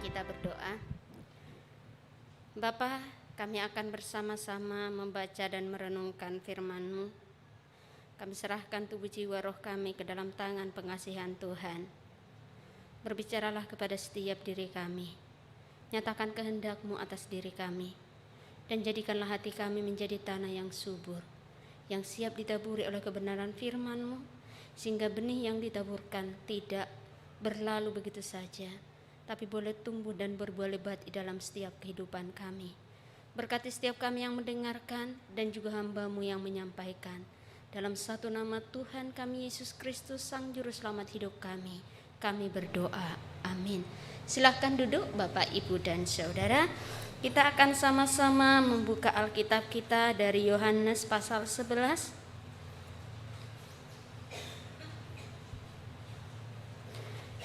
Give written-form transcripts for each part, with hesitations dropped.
kita berdoa. Bapa, kami akan bersama-sama membaca dan merenungkan firman-Mu. Kami serahkan tubuh jiwa roh kami ke dalam tangan pengasihan Tuhan. Berbicaralah kepada setiap diri kami. Nyatakan kehendak-Mu atas diri kami. Dan jadikanlah hati kami menjadi tanah yang subur, yang siap ditaburi oleh kebenaran firman-Mu, sehingga benih yang ditaburkan tidak berlalu begitu saja, tapi boleh tumbuh dan berbuah lebat di dalam setiap kehidupan kami. Berkati setiap kami yang mendengarkan dan juga hamba-Mu yang menyampaikan. Dalam satu nama Tuhan kami Yesus Kristus, Sang Juru Selamat hidup kami berdoa. Amin. Silahkan duduk Bapak, Ibu, dan Saudara. Kita akan sama-sama membuka Alkitab kita dari Yohanes pasal 11.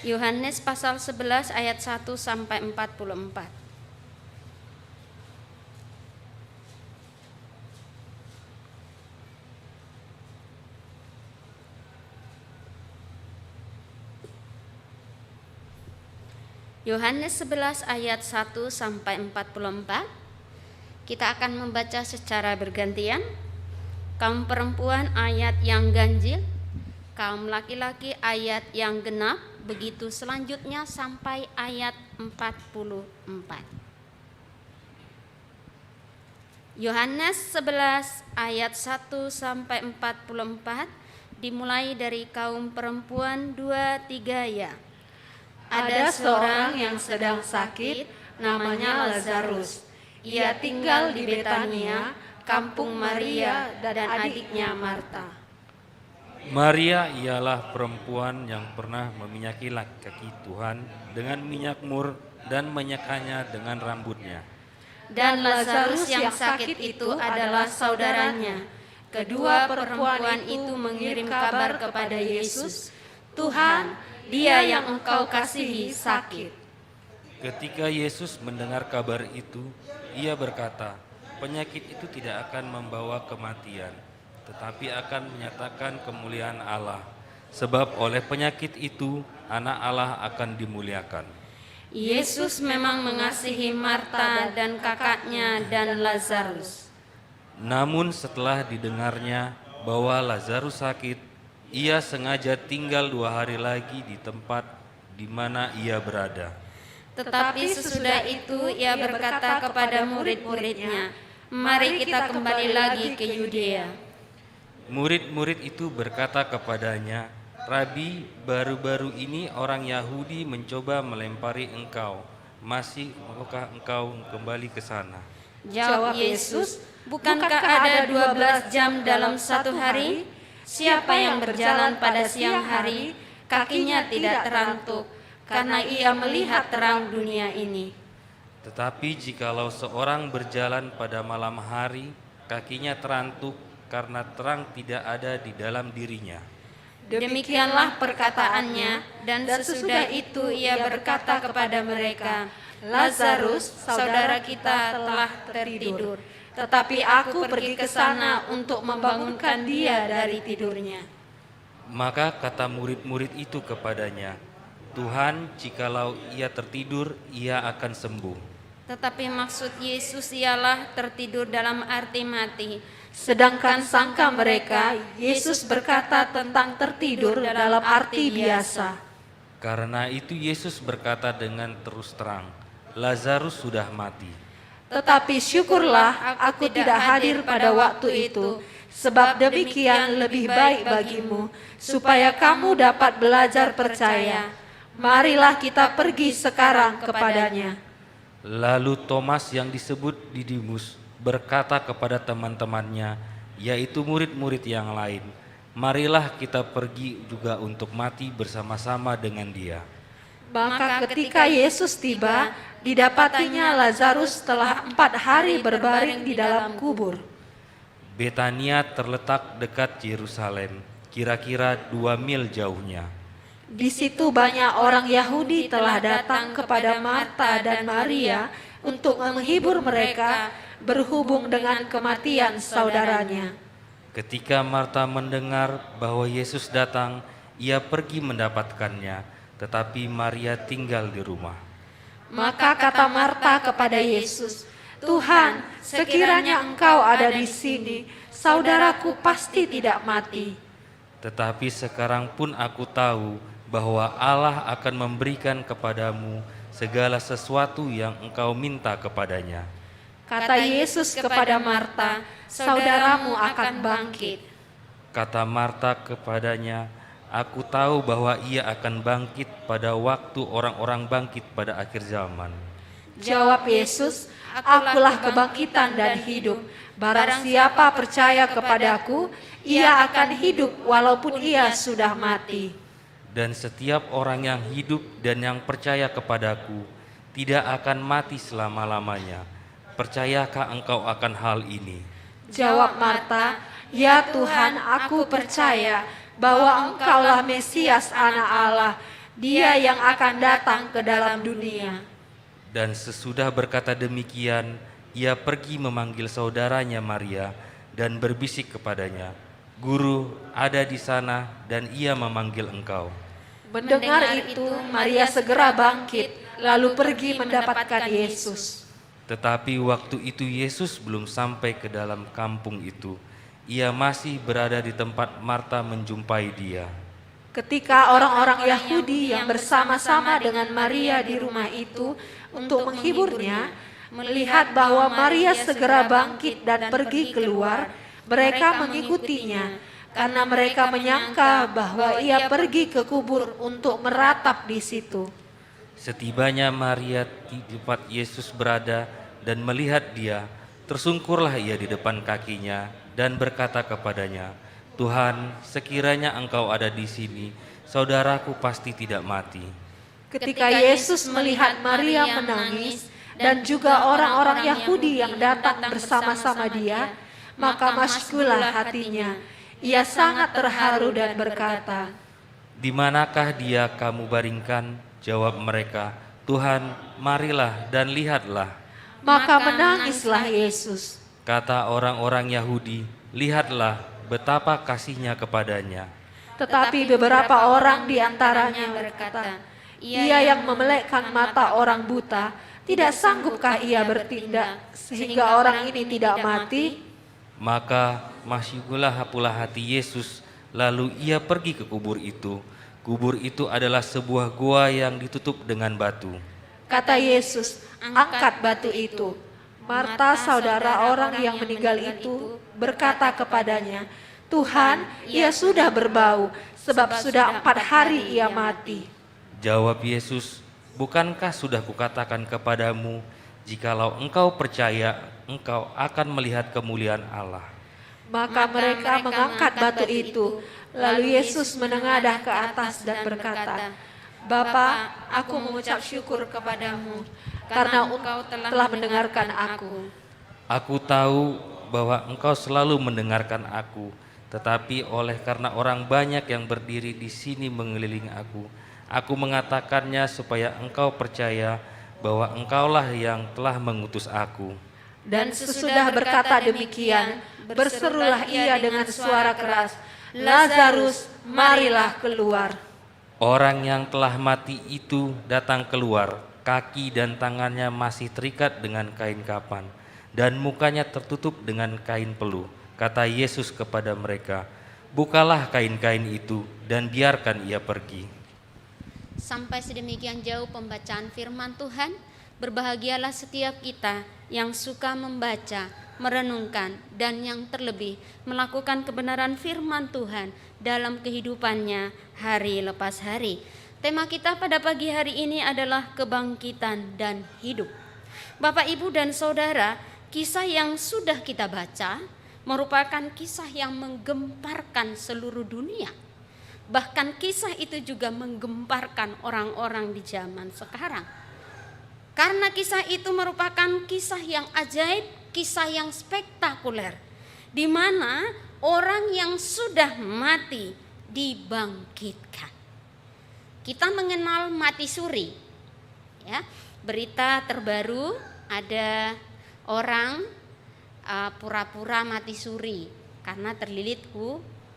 Yohanes pasal 11 ayat 1 sampai 44. Yohanes 11 ayat 1 sampai 44. Kita akan membaca secara bergantian. Kaum perempuan ayat yang ganjil, kaum laki-laki ayat yang genap, begitu selanjutnya sampai ayat 44. Yohanes 11 ayat 1 sampai 44 dimulai dari kaum perempuan 2-3 ya. Ada seorang yang sedang sakit, namanya Lazarus. Ia tinggal di Betania, kampung Maria dan adiknya Marta. Maria ialah perempuan yang pernah meminyaki kaki Tuhan dengan minyak mur dan menyekanya dengan rambutnya. Dan Lazarus yang sakit itu adalah saudaranya. Kedua perempuan itu mengirim kabar kepada Yesus, "Tuhan, dia yang Engkau kasihi sakit." Ketika Yesus mendengar kabar itu, ia berkata, "Penyakit itu tidak akan membawa kematian, tetapi akan menyatakan kemuliaan Allah, sebab oleh penyakit itu anak Allah akan dimuliakan." Yesus memang mengasihi Marta dan kakaknya dan Lazarus. Namun setelah didengarnya bahwa Lazarus sakit, ia sengaja tinggal 2 hari lagi di tempat di mana ia berada. Tetapi sesudah itu ia berkata kepada murid-muridnya, "Mari kita kembali lagi ke Yudea." Murid-murid itu berkata kepadanya, "Rabi, baru-baru ini orang Yahudi mencoba melempari engkau. Maukah engkau kembali ke sana?" Jawab Yesus, "Bukankah ada 12 jam dalam satu hari? Siapa yang berjalan pada siang hari, kakinya tidak terantuk, karena ia melihat terang dunia ini. Tetapi jikalau seorang berjalan pada malam hari, kakinya terantuk karena terang tidak ada di dalam dirinya." Demikianlah perkataannya, dan sesudah itu ia berkata kepada mereka, "Lazarus, saudara kita telah tertidur, tetapi aku pergi ke sana untuk membangunkan dia dari tidurnya." Maka kata murid-murid itu kepadanya, "Tuhan, jikalau ia tertidur, ia akan sembuh." Tetapi maksud Yesus ialah tertidur dalam arti mati. Sedangkan sangka mereka, Yesus berkata tentang tertidur dalam arti biasa. Karena itu Yesus berkata dengan terus terang, "Lazarus sudah mati. Tetapi syukurlah aku tidak hadir pada waktu itu, sebab demikian lebih baik bagimu, supaya kamu dapat belajar percaya. Marilah kita pergi sekarang kepadanya." Lalu Thomas yang disebut Didimus berkata kepada teman-temannya, yaitu murid-murid yang lain, "Marilah kita pergi juga untuk mati bersama-sama dengan dia." Maka ketika Yesus tiba, didapatinya Lazarus telah 4 hari berbaring di dalam kubur. Betania terletak dekat Yerusalem, kira-kira 2 mil jauhnya. Di situ banyak orang Yahudi telah datang kepada Marta dan Maria untuk menghibur mereka berhubung dengan kematian saudaranya. Ketika Marta mendengar bahwa Yesus datang, ia pergi mendapatkannya, tetapi Maria tinggal di rumah. Maka kata Marta kepada Yesus, "Tuhan, sekiranya Engkau ada di sini, saudaraku pasti tidak mati." Tetapi sekarang pun aku tahu bahwa Allah akan memberikan kepadamu segala sesuatu yang engkau minta kepadanya. Kata Yesus kepada Marta, "Saudaramu akan bangkit." Kata Marta kepadanya, "Aku tahu bahwa ia akan bangkit pada waktu orang-orang bangkit pada akhir zaman." Jawab Yesus, "Akulah kebangkitan dan hidup. Barang siapa percaya kepadaku, ia akan hidup walaupun ia sudah mati. Dan setiap orang yang hidup dan yang percaya kepadaku tidak akan mati selama-lamanya. Percayakah engkau akan hal ini?" Jawab Marta, "Ya Tuhan, aku percaya bahwa Engkaulah Mesias, Anak Allah, Dia yang akan datang ke dalam dunia." Dan sesudah berkata demikian, ia pergi memanggil saudaranya Maria dan berbisik kepadanya, "Guru ada di sana dan ia memanggil engkau." Mendengar itu, Maria segera bangkit, lalu pergi mendapatkan Yesus. Tetapi waktu itu Yesus belum sampai ke dalam kampung itu. Ia masih berada di tempat Marta menjumpai dia. Ketika orang-orang Yahudi yang bersama-sama dengan Maria di rumah itu untuk menghiburnya, melihat bahwa Maria segera bangkit dan pergi keluar, mereka mengikutinya, karena mereka menyangka bahwa ia pergi ke kubur untuk meratap di situ. Setibanya Maria di tempat Yesus berada dan melihat dia, tersungkurlah ia di depan kakinya dan berkata kepadanya, "Tuhan, sekiranya engkau ada di sini, saudaraku pasti tidak mati." Ketika Yesus melihat Maria menangis dan juga orang-orang Yahudi yang datang bersama-sama dia, maka masyhurlah hatinya. Ia sangat terharu dan berkata, "Di manakah dia kamu baringkan?" Jawab mereka, "Tuhan, marilah dan lihatlah." Maka menangislah Yesus. Kata orang-orang Yahudi, "Lihatlah betapa kasihnya kepadanya." Tetapi beberapa orang di antaranya berkata, "Ia yang memelekkan mata orang buta, tidak sanggupkah ia bertindak sehingga orang ini tidak mati?" Maka masyhurlah pula hati Yesus, lalu ia pergi ke kubur itu. Kubur itu adalah sebuah gua yang ditutup dengan batu. Kata Yesus, "Angkat batu itu." Marta, saudara orang yang meninggal itu, berkata kepadanya, "Tuhan, ia sudah berbau, sebab sudah 4 hari ia mati." Jawab Yesus, "Bukankah sudah kukatakan kepadamu, jikalau engkau percaya, engkau akan melihat kemuliaan Allah." Maka mereka mengangkat batu itu. Lalu Yesus menengadah ke atas dan berkata, "Bapa, aku mengucap syukur kepadamu, karena engkau telah mendengarkan aku. Aku tahu bahwa engkau selalu mendengarkan aku, tetapi oleh karena orang banyak yang berdiri di sini mengelilingi aku mengatakannya supaya engkau percaya bahwa engkaulah yang telah mengutus aku." Dan sesudah berkata demikian, berserulah ia dengan suara keras, "Lazarus, marilah keluar." Orang yang telah mati itu datang keluar, kaki dan tangannya masih terikat dengan kain kapan, dan mukanya tertutup dengan kain peluh. Kata Yesus kepada mereka, "Bukalah kain-kain itu dan biarkan ia pergi." Sampai sedemikian jauh pembacaan firman Tuhan. Berbahagialah setiap kita yang suka membaca, merenungkan, dan yang terlebih melakukan kebenaran firman Tuhan dalam kehidupannya hari lepas hari. Tema kita pada pagi hari ini adalah kebangkitan dan hidup. Bapak, Ibu, dan Saudara, kisah yang sudah kita baca merupakan kisah yang menggemparkan seluruh dunia. Bahkan kisah itu juga menggemparkan orang-orang di zaman sekarang. Karena kisah itu merupakan kisah yang ajaib, kisah yang spektakuler, di mana orang yang sudah mati dibangkitkan. Kita mengenal mati suri, ya. Berita terbaru ada orang pura-pura mati suri karena terlilit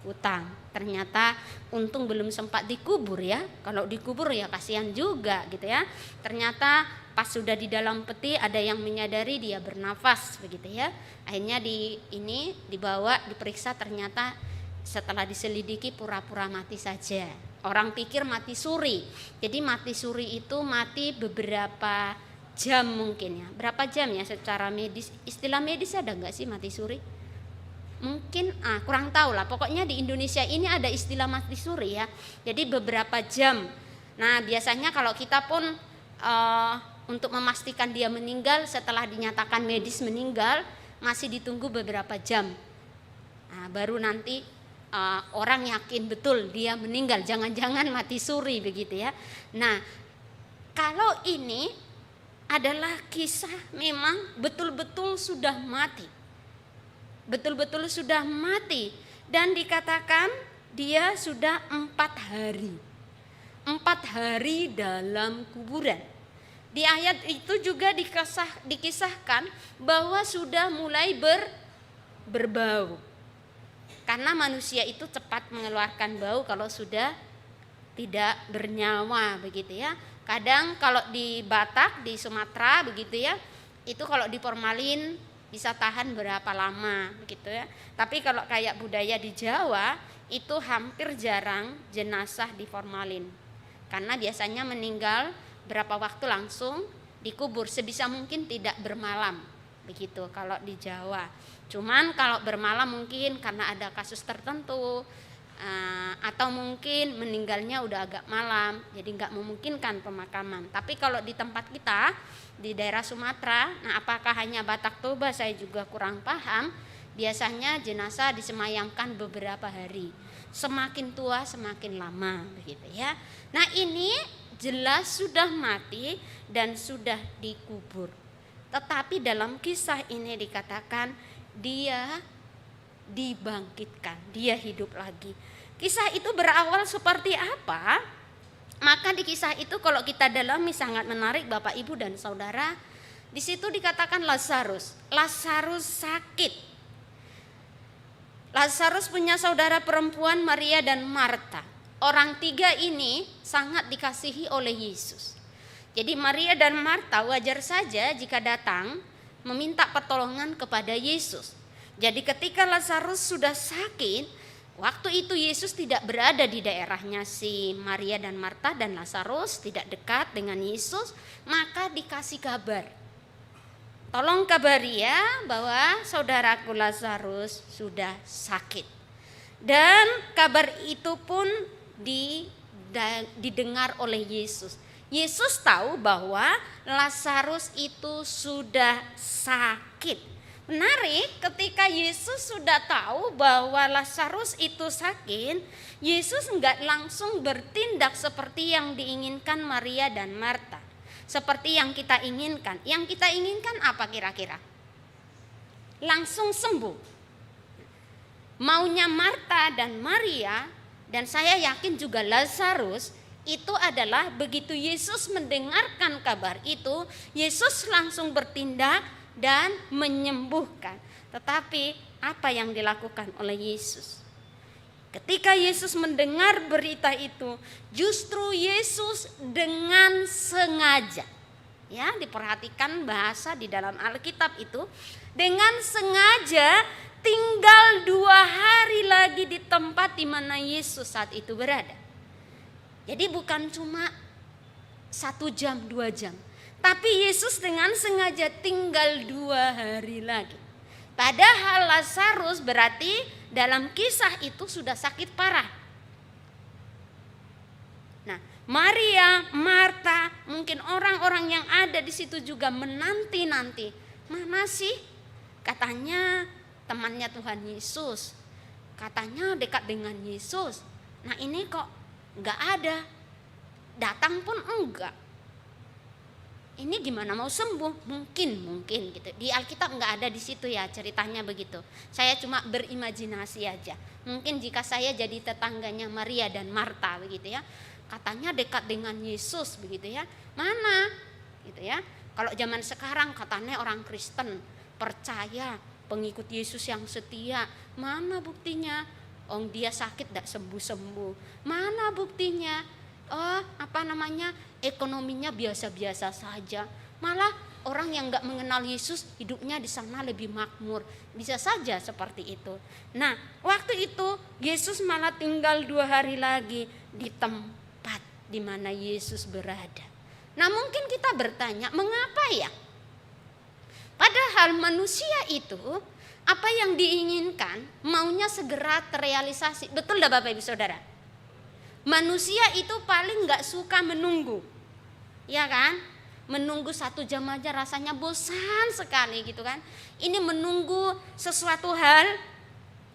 utang. Ternyata untung belum sempat dikubur ya. Kalau dikubur ya kasihan juga gitu ya. Ternyata pas sudah di dalam peti ada yang menyadari dia bernafas begitu ya. Akhirnya dibawa diperiksa, ternyata setelah diselidiki pura-pura mati saja. Orang pikir mati suri. Jadi mati suri itu mati beberapa jam mungkin ya. Berapa jam ya secara medis? Istilah medis ada nggak sih mati suri? Mungkin kurang tahu lah. Pokoknya di Indonesia ini ada istilah mati suri ya. Jadi beberapa jam. Nah biasanya kalau kita pun untuk memastikan dia meninggal, setelah dinyatakan medis meninggal masih ditunggu beberapa jam. Nah, baru nanti orang yakin betul dia meninggal. Jangan-jangan mati suri begitu ya. Nah kalau ini adalah kisah memang betul-betul sudah mati. Betul-betul sudah mati. Dan dikatakan dia sudah 4 hari. 4 hari dalam kuburan. Di ayat itu juga dikisahkan bahwa sudah mulai berbau. Karena manusia itu cepat mengeluarkan bau kalau sudah tidak bernyawa begitu ya. Kadang kalau di Batak, di Sumatera begitu ya, itu kalau diformalin bisa tahan berapa lama begitu ya. Tapi kalau kayak budaya di Jawa itu hampir jarang jenazah diformalin. Karena biasanya meninggal berapa waktu langsung dikubur, sebisa mungkin tidak bermalam begitu kalau di Jawa. Cuman kalau bermalam mungkin karena ada kasus tertentu, atau mungkin meninggalnya udah agak malam, jadi nggak memungkinkan pemakaman. Tapi kalau di tempat kita di daerah Sumatera, nah apakah hanya Batak Toba saya juga kurang paham. Biasanya jenazah disemayamkan beberapa hari, semakin tua semakin lama begitu ya. Nah ini jelas sudah mati dan sudah dikubur. Tetapi dalam kisah ini dikatakan dia dibangkitkan, dia hidup lagi. Kisah itu berawal seperti apa? Maka di kisah itu kalau kita dalami sangat menarik Bapak Ibu dan Saudara. Di situ dikatakan Lazarus sakit. Lazarus punya saudara perempuan Maria dan Marta. Orang 3 ini sangat dikasihi oleh Yesus. Jadi Maria dan Marta wajar saja jika datang meminta pertolongan kepada Yesus. Jadi ketika Lazarus sudah sakit, waktu itu Yesus tidak berada di daerahnya si Maria dan Marta, dan Lazarus tidak dekat dengan Yesus, maka dikasih kabar. Tolong kabari ya bahwa saudaraku Lazarus sudah sakit. Dan kabar itu pun didengar oleh Yesus. Yesus tahu bahwa Lazarus itu sudah sakit. Menarik, ketika Yesus sudah tahu bahwa Lazarus itu sakit, Yesus enggak langsung bertindak seperti yang diinginkan Maria dan Marta. Seperti yang kita inginkan. Yang kita inginkan apa kira-kira? Langsung sembuh. Maunya Marta dan Maria, dan saya yakin juga Lazarus, itu adalah begitu Yesus mendengarkan kabar itu, Yesus langsung bertindak dan menyembuhkan. Tetapi apa yang dilakukan oleh Yesus? Ketika Yesus mendengar berita itu, justru Yesus dengan sengaja, ya diperhatikan bahasa di dalam Alkitab itu, dengan sengaja tinggal 2 hari lagi di tempat di mana Yesus saat itu berada. Jadi bukan cuma 1 jam, 2 jam. Tapi Yesus dengan sengaja tinggal 2 hari lagi. Padahal Lazarus berarti dalam kisah itu sudah sakit parah. Nah, Maria, Marta, mungkin orang-orang yang ada di situ juga menanti-nanti. Mana sih? Katanya temannya Tuhan Yesus. Katanya dekat dengan Yesus. Nah ini kok nggak ada. Datang pun enggak. Ini gimana mau sembuh? Mungkin gitu. Di Alkitab nggak ada di situ ya ceritanya begitu. Saya cuma berimajinasi aja. Mungkin jika saya jadi tetangganya Maria dan Marta begitu ya, katanya dekat dengan Yesus begitu ya. Mana? Gitu ya. Kalau zaman sekarang katanya orang Kristen percaya, pengikut Yesus yang setia. Mana buktinya? Dia sakit tidak sembuh-sembuh. Mana buktinya? Ekonominya biasa-biasa saja. Malah orang yang nggak mengenal Yesus hidupnya di sana lebih makmur. Bisa saja seperti itu. Nah, waktu itu Yesus malah tinggal 2 hari lagi di tempat di mana Yesus berada. Nah, mungkin kita bertanya, mengapa ya? Padahal manusia itu apa yang diinginkan maunya segera terrealisasi. Betul dah Bapak Ibu Saudara? Manusia itu paling nggak suka menunggu, ya kan? Menunggu 1 jam aja rasanya bosan sekali gitu kan. Ini menunggu sesuatu hal,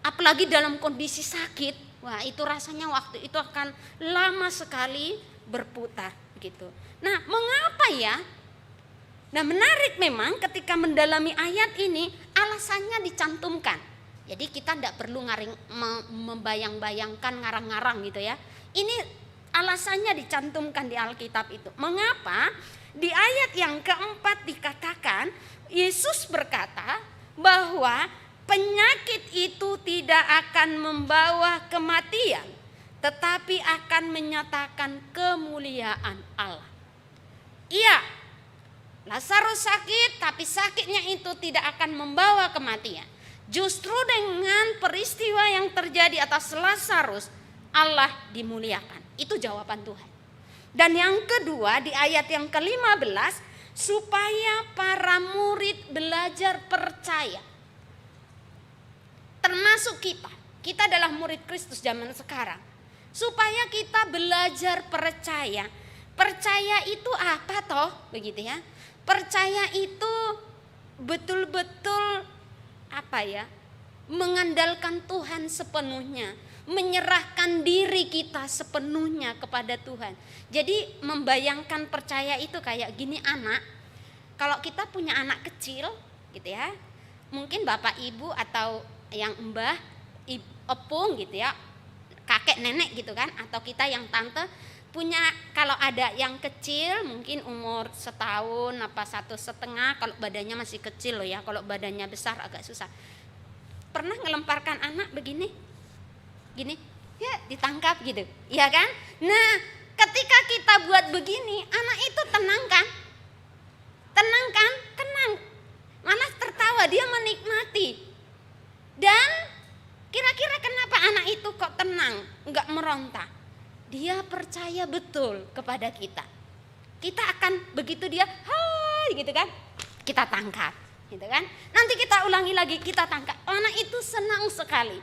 apalagi dalam kondisi sakit, wah itu rasanya waktu itu akan lama sekali berputar gitu. Nah, mengapa ya? Nah, menarik memang ketika mendalami ayat ini alasannya dicantumkan. Jadi kita tidak perlu membayang-bayangkan, ngarang-ngarang gitu ya. Ini alasannya dicantumkan di Alkitab itu. Mengapa? Di ayat yang keempat dikatakan Yesus berkata bahwa penyakit itu tidak akan membawa kematian, tetapi akan menyatakan kemuliaan Allah. Iya, Lazarus sakit, tapi sakitnya itu tidak akan membawa kematian. Justru dengan peristiwa yang terjadi atas Lazarus, Allah dimuliakan. Itu jawaban Tuhan. Dan yang kedua di ayat yang ke-15, supaya para murid belajar percaya. Termasuk kita adalah murid Kristus zaman sekarang. Supaya kita belajar percaya. Percaya itu apa toh? Begitu ya. Percaya itu betul-betul mengandalkan Tuhan sepenuhnya, menyerahkan diri kita sepenuhnya kepada Tuhan. Jadi membayangkan percaya itu kayak gini anak. Kalau kita punya anak kecil gitu ya, mungkin bapak ibu atau yang mbah, opung gitu ya, kakek nenek gitu kan, atau kita yang tante punya, kalau ada yang kecil mungkin umur 1 tahun 1,5, kalau badannya masih kecil loh ya, kalau badannya besar agak susah. Pernah ngelemparkan anak begini, gini, ya ditangkap gitu, ya kan? Nah, ketika kita buat begini, anak itu tenang kan? Tenang kan? Tenang. Malah tertawa, dia menikmati. Dan kira-kira kenapa anak itu kok tenang, nggak meronta? Dia percaya betul kepada kita. Kita akan begitu dia, hai gitu kan, kita tangkap, gitu kan? Nanti kita ulangi lagi, kita tangkap. Anak itu senang sekali.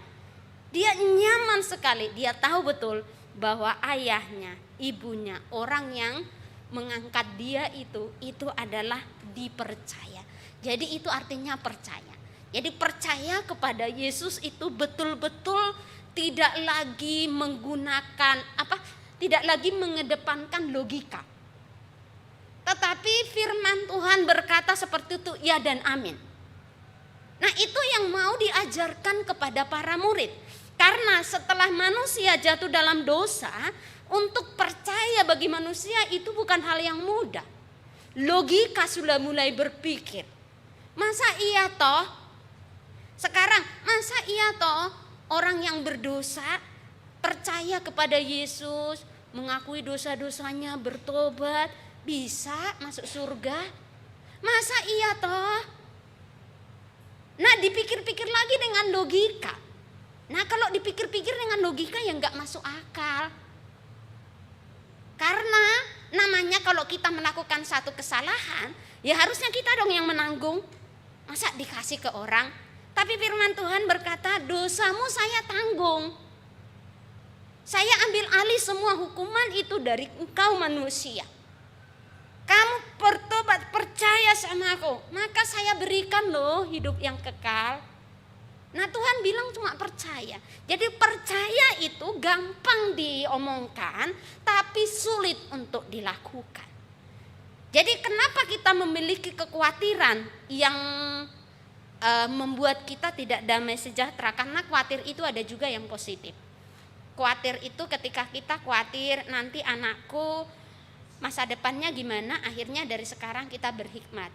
Dia nyaman sekali, dia tahu betul bahwa ayahnya, ibunya, orang yang mengangkat dia itu adalah dipercaya. Jadi itu artinya percaya. Jadi percaya kepada Yesus itu betul-betul tidak lagi menggunakan tidak lagi mengedepankan logika. Tetapi firman Tuhan berkata seperti itu, ya dan amin. Nah, itu yang mau diajarkan kepada para murid. Karena setelah manusia jatuh dalam dosa, untuk percaya bagi manusia itu bukan hal yang mudah. Logika sudah mulai berpikir. Masa iya toh? Sekarang, masa iya toh orang yang berdosa percaya kepada Yesus, mengakui dosa-dosanya, bertobat, bisa masuk surga? Masa iya toh? Nah, dipikir-pikir lagi dengan logika. Nah, kalau dipikir-pikir dengan logika ya nggak masuk akal. Karena namanya kalau kita melakukan satu kesalahan, ya harusnya kita dong yang menanggung. Masa dikasih ke orang? Tapi firman Tuhan berkata, dosamu saya tanggung. Saya ambil alih semua hukuman itu dari engkau manusia. Kamu bertobat, percaya sama aku, maka saya berikan loh hidup yang kekal. Nah, Tuhan bilang cuma percaya. Jadi percaya itu gampang diomongkan, tapi sulit untuk dilakukan. Jadi kenapa kita memiliki kekhawatiran yang membuat kita tidak damai sejahtera? Karena khawatir itu ada juga yang positif. Khawatir itu ketika kita khawatir nanti anakku masa depannya gimana, akhirnya dari sekarang kita berhikmat.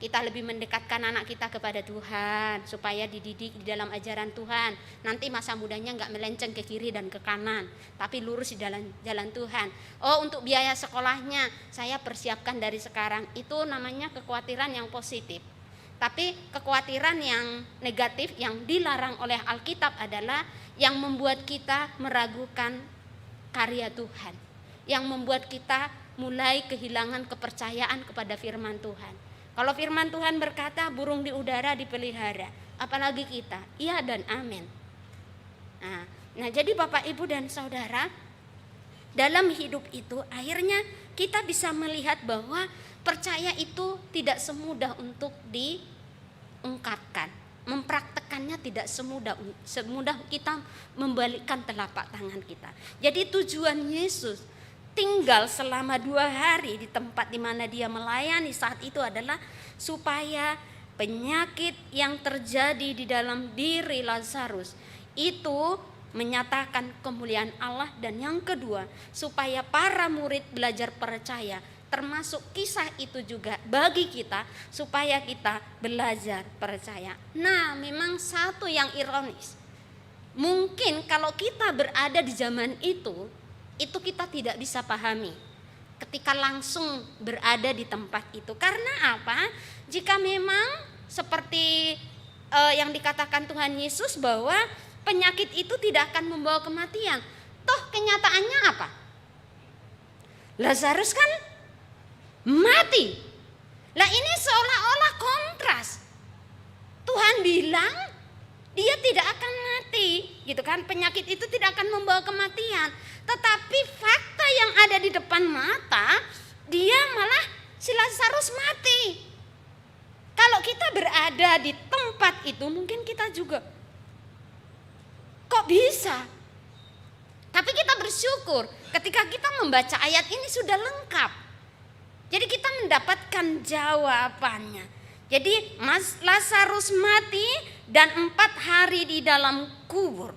Kita lebih mendekatkan anak kita kepada Tuhan supaya dididik di dalam ajaran Tuhan. Nanti masa mudanya nggak melenceng ke kiri dan ke kanan, tapi lurus di jalan Tuhan. Oh, untuk biaya sekolahnya saya persiapkan dari sekarang. Itu namanya kekhawatiran yang positif. Tapi kekhawatiran yang negatif yang dilarang oleh Alkitab adalah yang membuat kita meragukan karya Tuhan, yang membuat kita mulai kehilangan kepercayaan kepada firman Tuhan. Kalau firman Tuhan berkata burung di udara dipelihara, apalagi kita, iya dan amin. Nah, jadi Bapak, Ibu, dan Saudara, dalam hidup itu akhirnya kita bisa melihat bahwa percaya itu tidak semudah untuk diungkapkan. Mempraktekannya tidak semudah kita membalikkan telapak tangan kita. Jadi tujuan Yesus tinggal selama 2 hari di tempat di mana dia melayani saat itu adalah supaya penyakit yang terjadi di dalam diri Lazarus itu menyatakan kemuliaan Allah, dan yang kedua supaya para murid belajar percaya, termasuk kisah itu juga bagi kita supaya kita belajar percaya. Nah, memang satu yang ironis, mungkin kalau kita berada di zaman itu kita tidak bisa pahami ketika langsung berada di tempat itu. Karena apa? Jika memang seperti yang dikatakan Tuhan Yesus bahwa penyakit itu tidak akan membawa kematian, toh kenyataannya apa? Lazarus kan mati. Lah ini seolah-olah kontras. Tuhan bilang dia tidak akan mati, gitu kan? Penyakit itu tidak akan membawa kematian. Tetapi fakta yang ada di depan mata, dia malah si Lazarus mati. Kalau kita berada di tempat itu, mungkin kita juga, kok bisa? Tapi kita bersyukur ketika kita membaca ayat ini sudah lengkap. Jadi kita mendapatkan jawabannya. Jadi Lazarus mati dan 4 hari di dalam kubur.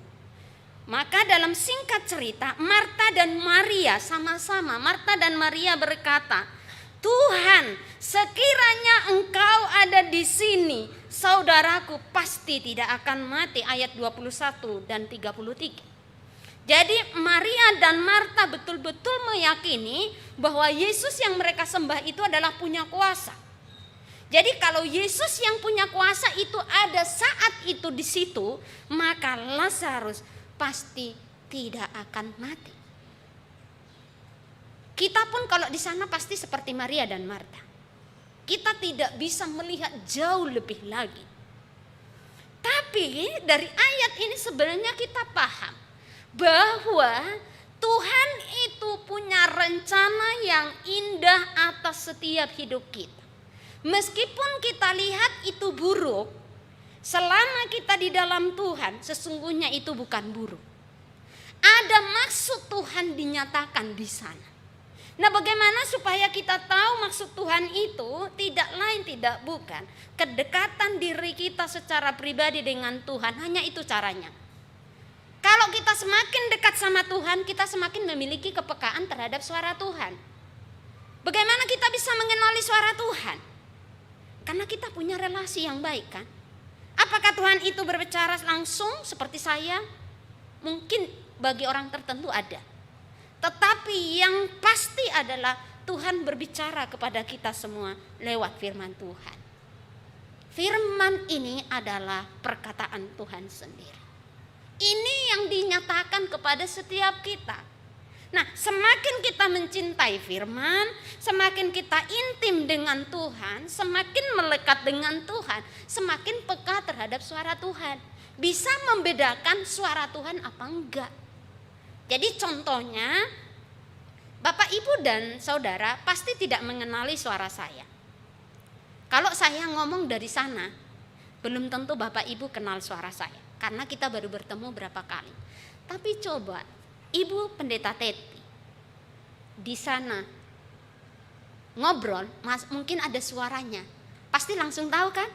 Maka dalam singkat cerita, Marta dan Maria sama-sama, Marta dan Maria berkata, Tuhan, sekiranya Engkau ada di sini, saudaraku pasti tidak akan mati. Ayat 21 dan 33. Jadi Maria dan Marta betul-betul meyakini bahwa Yesus yang mereka sembah itu adalah punya kuasa. Jadi kalau Yesus yang punya kuasa itu ada saat itu di situ, maka Lazarus pasti tidak akan mati. Kita pun kalau di sana pasti seperti Maria dan Marta. Kita tidak bisa melihat jauh lebih lagi. Tapi dari ayat ini sebenarnya kita paham bahwa Tuhan itu punya rencana yang indah atas setiap hidup kita. Meskipun kita lihat itu buruk, selama kita di dalam Tuhan, sesungguhnya itu bukan buruk. Ada maksud Tuhan dinyatakan di sana. Nah, bagaimana supaya kita tahu maksud Tuhan itu? Tidak lain tidak bukan kedekatan diri kita secara pribadi dengan Tuhan. Hanya itu caranya. Kalau kita semakin dekat sama Tuhan, kita semakin memiliki kepekaan terhadap suara Tuhan. Bagaimana kita bisa mengenali suara Tuhan? Karena kita punya relasi yang baik, kan? Apakah Tuhan itu berbicara langsung seperti saya? Mungkin bagi orang tertentu ada. Tetapi yang pasti adalah Tuhan berbicara kepada kita semua lewat firman Tuhan. Firman ini adalah perkataan Tuhan sendiri. Ini yang dinyatakan kepada setiap kita. Nah, semakin kita mencintai firman, semakin kita intim dengan Tuhan, semakin melekat dengan Tuhan, semakin peka terhadap suara Tuhan. Bisa membedakan suara Tuhan apa enggak. Jadi contohnya, Bapak, Ibu, dan Saudara pasti tidak mengenali suara saya. Kalau saya ngomong dari sana, belum tentu Bapak Ibu kenal suara saya. Karena kita baru bertemu berapa kali. Tapi coba, Ibu Pendeta Teti di sana ngobrol, mungkin ada suaranya. Pasti langsung tahu kan?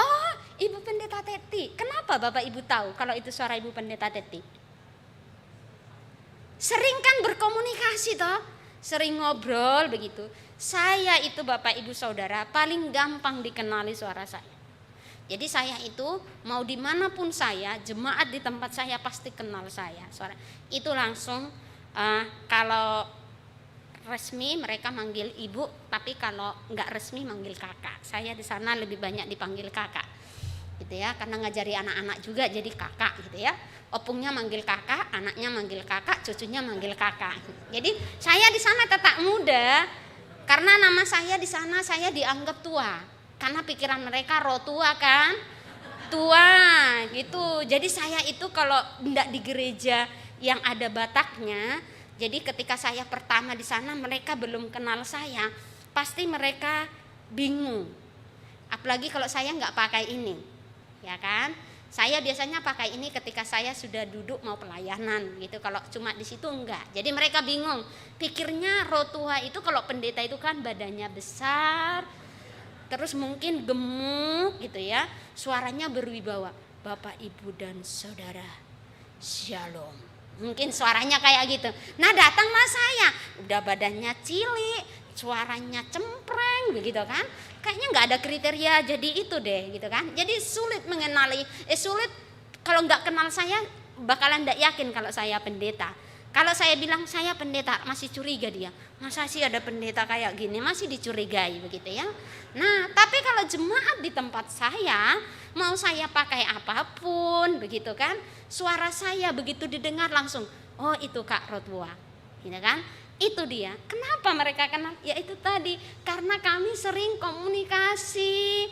Oh, Ibu Pendeta Teti. Kenapa Bapak Ibu tahu kalau itu suara Ibu Pendeta Teti? Sering kan berkomunikasi toh, sering ngobrol begitu. Saya itu Bapak Ibu Saudara paling gampang dikenali suara saya. Jadi saya itu mau dimanapun saya, jemaat di tempat saya pasti kenal saya. Suara itu langsung kalau resmi mereka manggil ibu, tapi kalau nggak resmi manggil kakak. Saya di sana lebih banyak dipanggil kakak, gitu ya, karena ngajari anak-anak juga jadi kakak, gitu ya. Opungnya manggil kakak, anaknya manggil kakak, cucunya manggil kakak. Jadi saya di sana tetap muda, karena nama saya di sana saya dianggap tua, karena pikiran mereka roh tua kan, tua, gitu. Jadi saya itu kalau tidak di gereja yang ada Bataknya. Jadi ketika saya pertama di sana mereka belum kenal saya, pasti mereka bingung. Apalagi kalau saya nggak pakai ini, ya kan? Saya biasanya pakai ini ketika saya sudah duduk mau pelayanan gitu. Kalau cuma di situ enggak. Jadi mereka bingung. Pikirnya roh tua itu kalau pendeta itu kan badannya besar, terus mungkin gemuk gitu ya. Suaranya berwibawa. Bapak, Ibu dan Saudara, Shalom. Mungkin suaranya kayak gitu. Nah datanglah saya, udah badannya cilik, suaranya cempreng begitu kan. Kayaknya nggak ada kriteria jadi itu deh gitu kan. Jadi sulit mengenali, sulit kalau nggak kenal saya bakalan nggak yakin kalau saya pendeta. Kalau saya bilang saya pendeta masih curiga dia. Masa sih ada pendeta kayak gini, masih dicurigai begitu ya. Nah tapi kalau jemaat di tempat saya, mau saya pakai apapun begitu kan, suara saya begitu didengar langsung, oh itu Kak Rotwa, gitu kan. Itu dia. Kenapa mereka kenal? Ya itu tadi, karena kami sering komunikasi.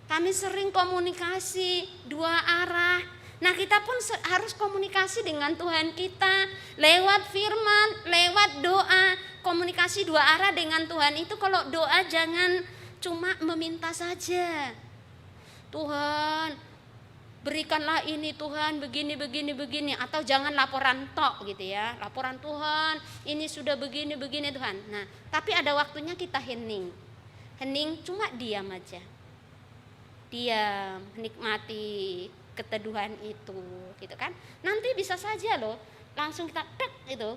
Kami sering komunikasi dua arah. Nah kita pun harus komunikasi dengan Tuhan kita lewat firman, lewat doa. Komunikasi dua arah dengan Tuhan itu kalau doa jangan cuma meminta saja. Tuhan berikanlah ini Tuhan begini atau jangan laporan tok gitu ya, laporan Tuhan ini sudah begini Tuhan. Nah tapi ada waktunya kita hening cuma diam aja, diam nikmati keteduhan itu gitu kan. Nanti bisa saja loh langsung kita itu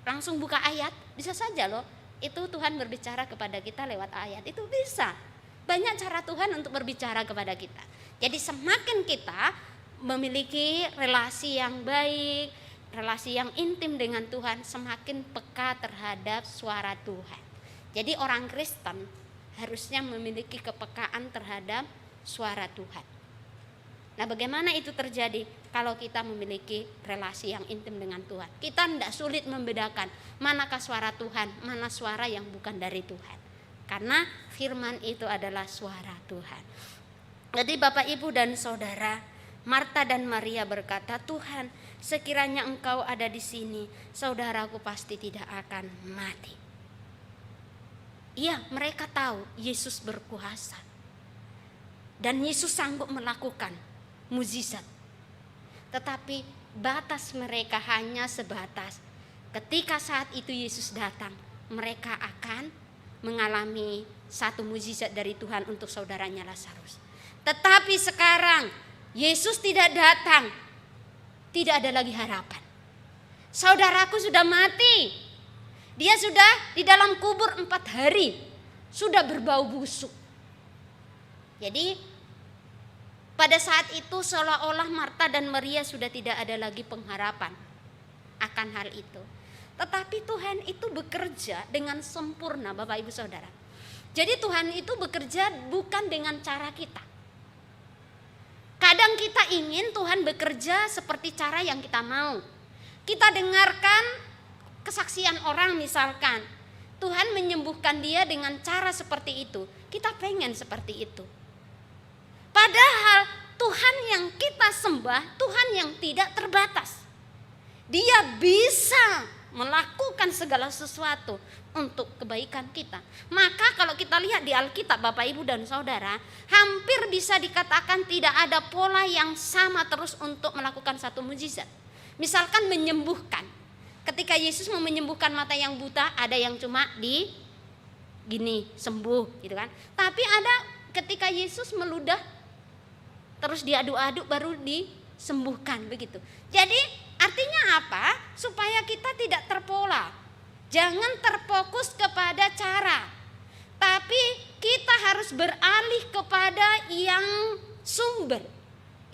langsung buka ayat, bisa saja loh itu Tuhan berbicara kepada kita lewat ayat, itu bisa. Banyak cara Tuhan untuk berbicara kepada kita. Jadi semakin kita memiliki relasi yang baik, relasi yang intim dengan Tuhan, semakin peka terhadap suara Tuhan. Jadi orang Kristen harusnya memiliki kepekaan terhadap suara Tuhan. Nah bagaimana itu terjadi? Kalau kita memiliki relasi yang intim dengan Tuhan, kita tidak sulit membedakan manakah suara Tuhan, mana suara yang bukan dari Tuhan. Karena firman itu adalah suara Tuhan. Jadi Bapak, Ibu dan Saudara, Marta dan Maria berkata, Tuhan, sekiranya Engkau ada di sini, saudaraku pasti tidak akan mati. Iya, mereka tahu Yesus berkuasa. Dan Yesus sanggup melakukan mukjizat. Tetapi batas mereka hanya sebatas ketika saat itu Yesus datang, mereka akan mengalami satu mukjizat dari Tuhan untuk saudaranya Lazarus. Tetapi sekarang Yesus tidak datang, tidak ada lagi harapan. Saudaraku sudah mati, dia sudah di dalam kubur 4 hari, sudah berbau busuk. Jadi pada saat itu seolah-olah Marta dan Maria sudah tidak ada lagi pengharapan akan hal itu. Tetapi Tuhan itu bekerja dengan sempurna, Bapak Ibu Saudara. Jadi Tuhan itu bekerja bukan dengan cara kita. Kadang kita ingin Tuhan bekerja seperti cara yang kita mau. Kita dengarkan kesaksian orang misalkan, Tuhan menyembuhkan dia dengan cara seperti itu. Kita pengen seperti itu. Padahal Tuhan yang kita sembah, Tuhan yang tidak terbatas. Dia bisa melakukan segala sesuatu untuk kebaikan kita. Maka kalau kita lihat di Alkitab Bapak Ibu dan Saudara, hampir bisa dikatakan tidak ada pola yang sama terus untuk melakukan satu mukjizat. Misalkan menyembuhkan. Ketika Yesus mau menyembuhkan mata yang buta, ada yang cuma di gini sembuh gitu kan. Tapi ada ketika Yesus meludah terus diaduk-aduk baru disembuhkan begitu. Jadi artinya apa? Supaya kita tidak terpola. Jangan terfokus kepada cara, tapi kita harus beralih kepada yang sumber,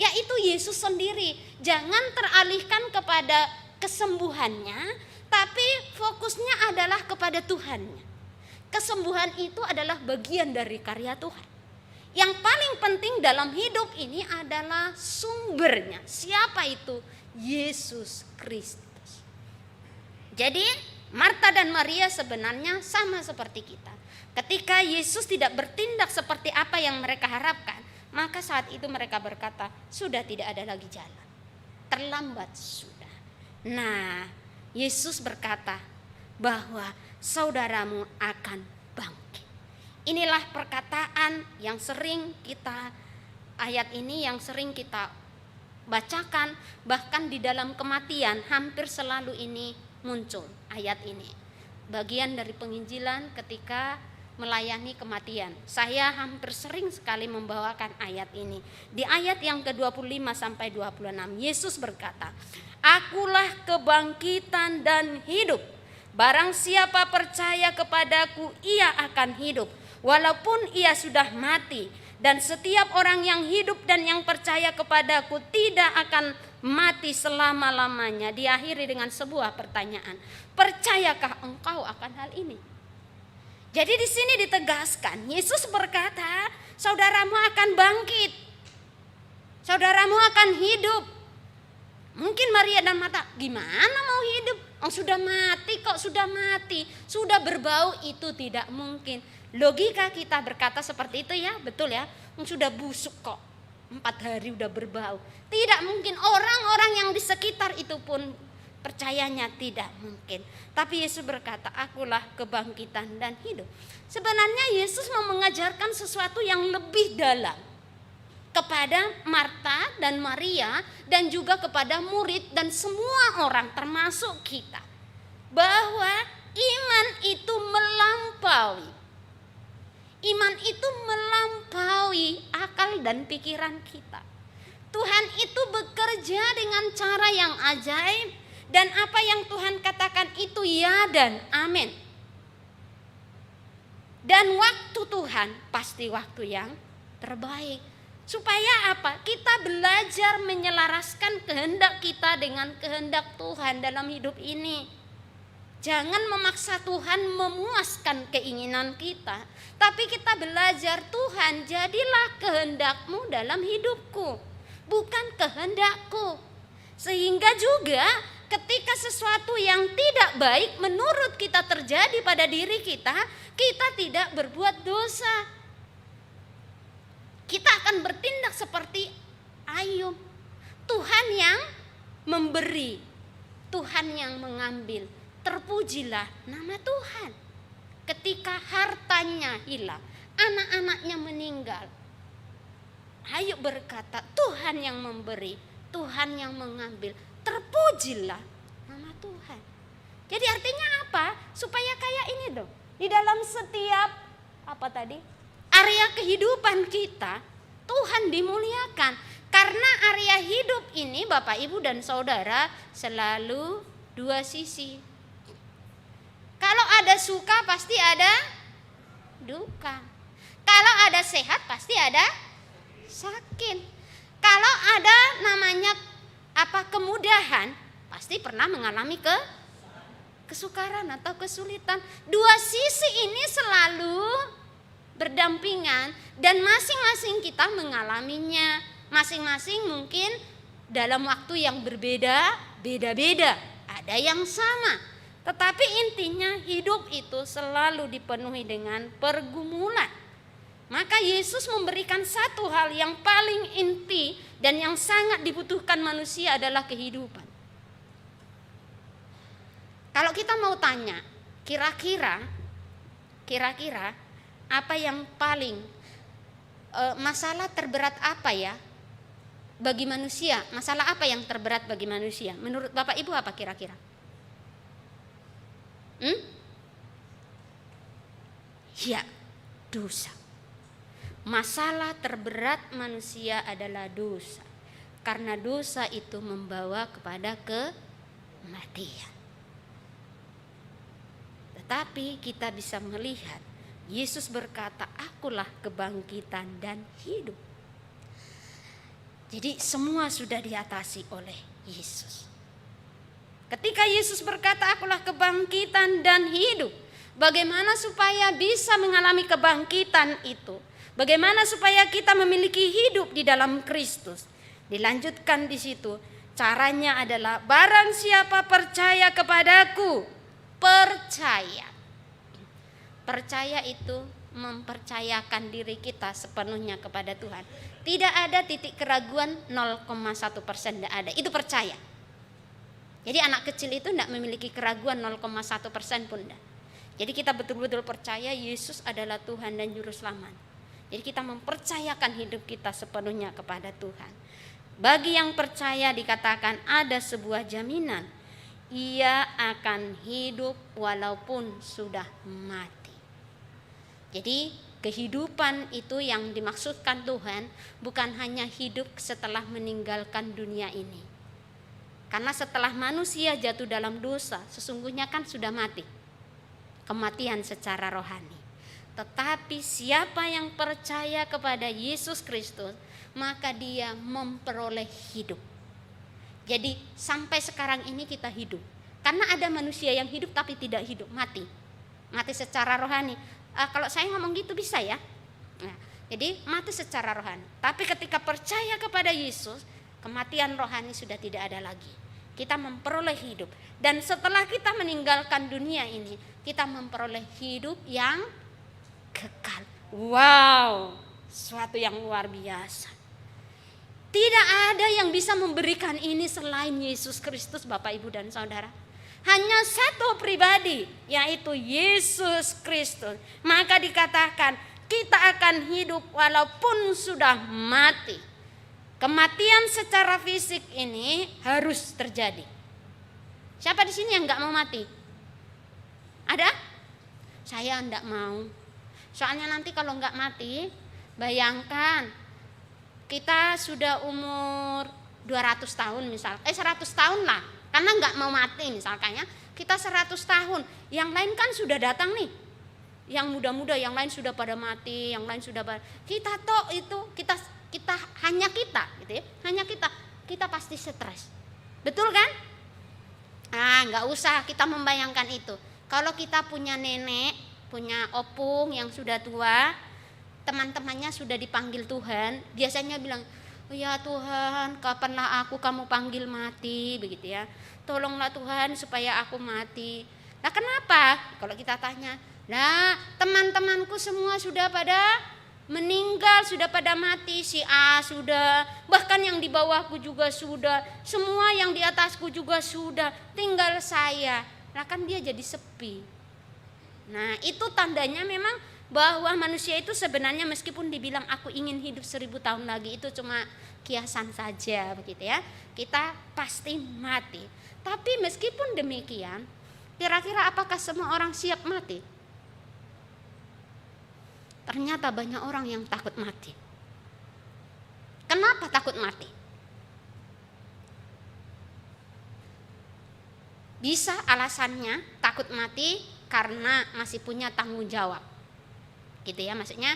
yaitu Yesus sendiri. Jangan teralihkan kepada kesembuhannya, tapi fokusnya adalah kepada Tuhannya. Kesembuhan itu adalah bagian dari karya Tuhan. Yang paling penting dalam hidup ini adalah sumbernya. Siapa itu? Yesus Kristus. Jadi Marta dan Maria sebenarnya sama seperti kita. Ketika Yesus tidak bertindak seperti apa yang mereka harapkan, maka saat itu mereka berkata, sudah tidak ada lagi jalan. Terlambat sudah. Nah, Yesus berkata bahwa saudaramu akan bangkit. Inilah perkataan yang sering kita, ayat ini yang sering kita bacakan, bahkan di dalam kematian hampir selalu ini muncul ayat ini. Bagian dari penginjilan ketika melayani kematian. Saya hampir sering sekali membawakan ayat ini. Di ayat yang ke-25 sampai 26, Yesus berkata, "Akulah kebangkitan dan hidup. Barang siapa percaya kepadaku, ia akan hidup, walaupun ia sudah mati. Dan setiap orang yang hidup dan yang percaya kepadaku tidak akan mati selama-lamanya." Diakhiri dengan sebuah pertanyaan, percayakah engkau akan hal ini? Jadi di sini ditegaskan, Yesus berkata, saudaramu akan bangkit, saudaramu akan hidup. Mungkin Maria dan Marta, gimana mau hidup? Sudah mati kok, sudah mati, sudah berbau, itu tidak mungkin. Logika kita berkata seperti itu ya, betul ya. Sudah busuk kok, 4 hari udah berbau. Tidak mungkin, orang-orang yang di sekitar itu pun percayanya tidak mungkin. Tapi Yesus berkata, akulah kebangkitan dan hidup. Sebenarnya Yesus mau mengajarkan sesuatu yang lebih dalam kepada Marta dan Maria dan juga kepada murid dan semua orang termasuk kita, bahwa iman itu melampaui. Iman itu melampaui akal dan pikiran kita. Tuhan itu bekerja dengan cara yang ajaib, dan apa yang Tuhan katakan itu ya dan amin. Dan waktu Tuhan pasti waktu yang terbaik. Supaya apa? Kita belajar menyelaraskan kehendak kita dengan kehendak Tuhan dalam hidup ini. Jangan memaksa Tuhan memuaskan keinginan kita, tapi kita belajar, Tuhan, jadilah kehendak-Mu dalam hidupku, bukan kehendakku. Sehingga juga ketika sesuatu yang tidak baik menurut kita terjadi pada diri kita, kita tidak berbuat dosa. Kita akan bertindak seperti Ayub. Tuhan yang memberi, Tuhan yang mengambil. Terpujilah nama Tuhan. Ketika hartanya hilang, anak-anaknya meninggal, Ayub berkata, Tuhan yang memberi, Tuhan yang mengambil. Terpujilah nama Tuhan. Jadi artinya apa? Supaya kayak ini dong. Di dalam setiap area kehidupan kita, Tuhan dimuliakan. Karena area hidup ini Bapak Ibu dan Saudara selalu dua sisi. Kalau ada suka pasti ada duka. Kalau ada sehat pasti ada sakit. Kalau ada namanya kemudahan, pasti pernah mengalami kesukaran atau kesulitan. Dua sisi ini selalu berdampingan dan masing-masing kita mengalaminya. Masing-masing mungkin dalam waktu yang berbeda, beda-beda. Ada yang sama. Tetapi intinya hidup itu selalu dipenuhi dengan pergumulan. Maka Yesus memberikan satu hal yang paling inti dan yang sangat dibutuhkan manusia adalah kehidupan. Kalau kita mau tanya, kira-kira apa yang paling masalah terberat apa ya bagi manusia? Masalah apa yang terberat bagi manusia? Menurut Bapak Ibu apa kira-kira? Ya, dosa. Masalah terberat manusia adalah dosa. Karena dosa itu membawa kepada kematian. tetapi kita bisa melihat Yesus berkata, akulah kebangkitan dan hidup. Jadi semua sudah diatasi oleh Yesus. Ketika Yesus berkata, akulah kebangkitan dan hidup, bagaimana supaya bisa mengalami kebangkitan itu? Bagaimana supaya kita memiliki hidup di dalam Kristus? Dilanjutkan di situ, caranya adalah barang siapa percaya kepadaku, percaya. Percaya itu mempercayakan diri kita sepenuhnya kepada Tuhan. Tidak ada titik keraguan 0,1%, tidak ada. Itu percaya. Jadi anak kecil itu tidak memiliki keraguan 0,1% pun tidak. Jadi kita betul-betul percaya Yesus adalah Tuhan dan Juru Selamat. Jadi kita mempercayakan hidup kita sepenuhnya kepada Tuhan. Bagi yang percaya dikatakan ada sebuah jaminan. Ia akan hidup walaupun sudah mati. Jadi kehidupan itu yang dimaksudkan Tuhan bukan hanya hidup setelah meninggalkan dunia ini. Karena setelah manusia jatuh dalam dosa, sesungguhnya kan sudah mati. Kematian secara rohani. Tetapi siapa yang percaya kepada Yesus Kristus, maka dia memperoleh hidup. Jadi sampai sekarang ini kita hidup. Karena ada manusia yang hidup tapi tidak hidup, mati. Mati secara rohani. Kalau saya ngomong gitu bisa ya. Nah, jadi mati secara rohani. Tapi ketika percaya kepada Yesus, kematian rohani sudah tidak ada lagi. Kita memperoleh hidup. Dan setelah kita meninggalkan dunia ini, kita memperoleh hidup yang kekal. Wow, suatu yang luar biasa. Tidak ada yang bisa memberikan ini selain Yesus Kristus, Bapak, Ibu, dan Saudara. Hanya satu pribadi, yaitu Yesus Kristus. Maka dikatakan kita akan hidup walaupun sudah mati. Kematian secara fisik ini harus terjadi. Siapa di sini yang nggak mau mati? Ada? Saya nggak mau. Soalnya nanti kalau nggak mati, bayangkan kita sudah umur 200 tahun misal, 100 tahun lah. Karena nggak mau mati misalkannya, kita 100 tahun, yang lain kan sudah datang nih, yang muda-muda, yang lain sudah pada mati, yang lain sudah kita toh itu kita hanya kita, gitu ya, hanya kita pasti stres, betul kan? Nggak usah kita membayangkan itu. Kalau kita punya nenek, punya opung yang sudah tua, teman-temannya sudah dipanggil Tuhan, biasanya bilang, oh ya Tuhan, kapanlah kamu panggil mati, begitu ya. Tolonglah Tuhan supaya aku mati. Nah kenapa? Kalau kita tanya, nah teman-temanku semua sudah pada meninggal, sudah pada mati. Si A sudah, bahkan yang di bawahku juga sudah, semua yang di atasku juga sudah, tinggal saya. Nah kan dia jadi sepi. Nah itu tandanya memang bahwa manusia itu sebenarnya meskipun dibilang aku ingin hidup 1000 tahun lagi, itu cuma kiasan saja, begitu ya. Kita pasti mati. Tapi meskipun demikian, kira-kira apakah semua orang siap mati? Ternyata banyak orang yang takut mati. Kenapa takut mati? Bisa alasannya takut mati karena masih punya tanggung jawab. Gitu ya, maksudnya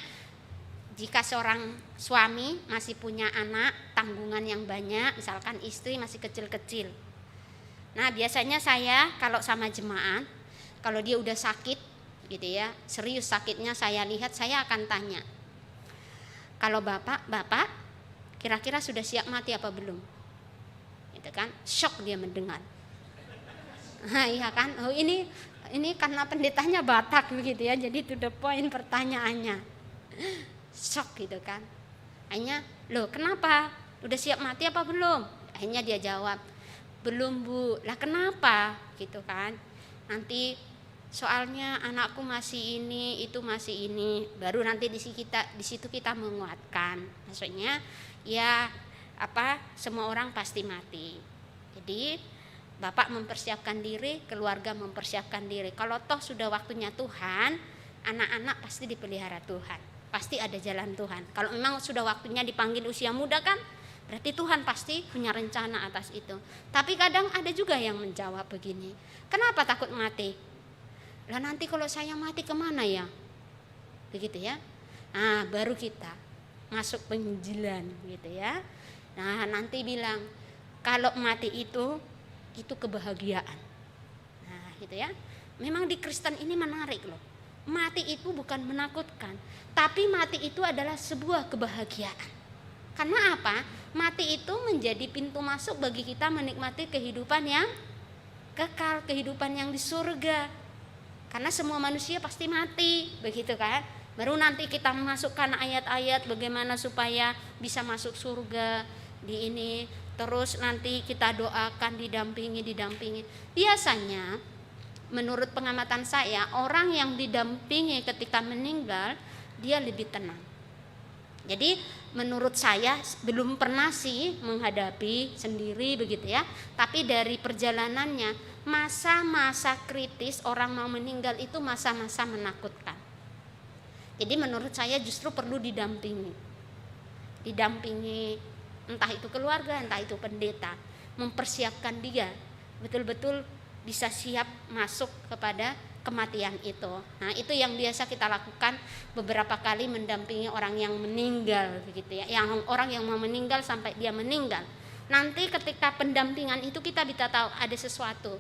jika seorang suami masih punya anak, tanggungan yang banyak, misalkan istri masih kecil-kecil. Nah biasanya saya kalau sama jemaat, kalau dia udah sakit gitu ya, serius sakitnya saya lihat, saya akan tanya, kalau bapak kira-kira sudah siap mati apa belum? Gitu kan, shock dia mendengar. Nah iya kan, oh ini karena pendetanya Batak begitu ya, jadi to the point pertanyaannya. Shock gitu kan. Akhirnya, loh kenapa? Udah siap mati apa belum? Akhirnya dia jawab, belum Bu. Lah kenapa? Gitu kan. Nanti soalnya anakku masih ini, itu masih ini. Baru nanti di situ kita menguatkan. Maksudnya ya semua orang pasti mati. Jadi Bapak mempersiapkan diri, keluarga mempersiapkan diri. Kalau toh sudah waktunya Tuhan, anak-anak pasti dipelihara Tuhan. Pasti ada jalan Tuhan. Kalau memang sudah waktunya dipanggil usia muda kan, berarti Tuhan pasti punya rencana atas itu. Tapi kadang ada juga yang menjawab begini, kenapa takut mati? Lah nanti kalau saya mati kemana ya? Begitu ya. Nah, baru kita masuk penginjilan gitu ya. Nah, nanti bilang kalau mati itu kebahagiaan. Nah, gitu ya. Memang di Kristen ini menarik loh. Mati itu bukan menakutkan, tapi mati itu adalah sebuah kebahagiaan. Karena apa? Mati itu menjadi pintu masuk bagi kita menikmati kehidupan yang kekal, kehidupan yang di surga. Karena semua manusia pasti mati, begitu kan? Baru nanti kita memasukkan ayat-ayat bagaimana supaya bisa masuk surga di ini. Terus nanti kita doakan, didampingi. Biasanya menurut pengamatan saya, orang yang didampingi ketika meninggal dia lebih tenang. Jadi menurut saya belum pernah sih menghadapi sendiri begitu ya. Tapi dari perjalanannya, masa-masa kritis orang mau meninggal itu masa-masa menakutkan. Jadi menurut saya justru perlu didampingi, entah itu keluarga, entah itu pendeta, mempersiapkan dia betul-betul bisa siap masuk kepada kematian itu. Nah, itu yang biasa kita lakukan beberapa kali mendampingi orang yang meninggal begitu ya. Orang yang mau meninggal sampai dia meninggal. Nanti ketika pendampingan itu kita bisa tahu ada sesuatu.